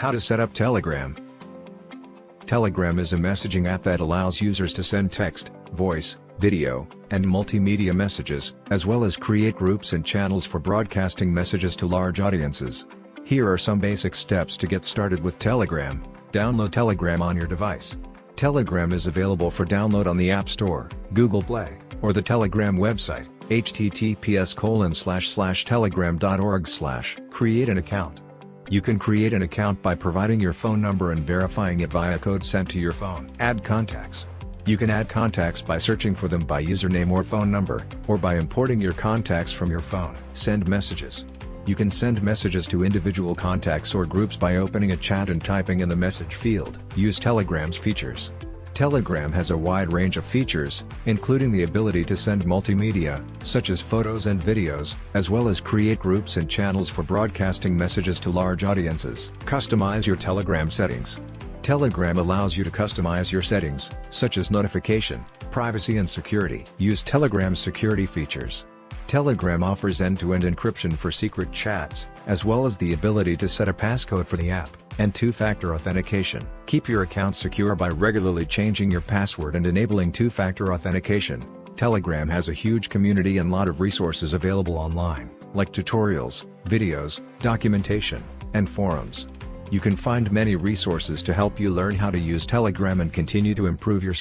How to set up Telegram. Telegram is a messaging app that allows users to send text, voice, video, and multimedia messages, as well as create groups and channels for broadcasting messages to large audiences. Here are some basic steps to get started with Telegram. Download Telegram on your device. Telegram is available for download on the App Store, Google Play, or the Telegram website, https://telegram.org/. Create an account. You can create an account by providing your phone number and verifying it via code sent to your phone. Add contacts. You can add contacts by searching for them by username or phone number, or by importing your contacts from your phone. Send messages. You can send messages to individual contacts or groups by opening a chat and typing in the message field. Use Telegram's features. Telegram has a wide range of features, including the ability to send multimedia, such as photos and videos, as well as create groups and channels for broadcasting messages to large audiences. Customize your Telegram settings. Telegram allows you to customize your settings, such as notification, privacy and security. Use Telegram's security features. Telegram offers end-to-end encryption for secret chats, as well as the ability to set a passcode for the app, and two-factor authentication. Keep your account secure by regularly changing your password and enabling two-factor authentication. Telegram has a huge community and lot of resources available online, like tutorials, videos, documentation, and forums. You can find many resources to help you learn how to use Telegram and continue to improve your skills.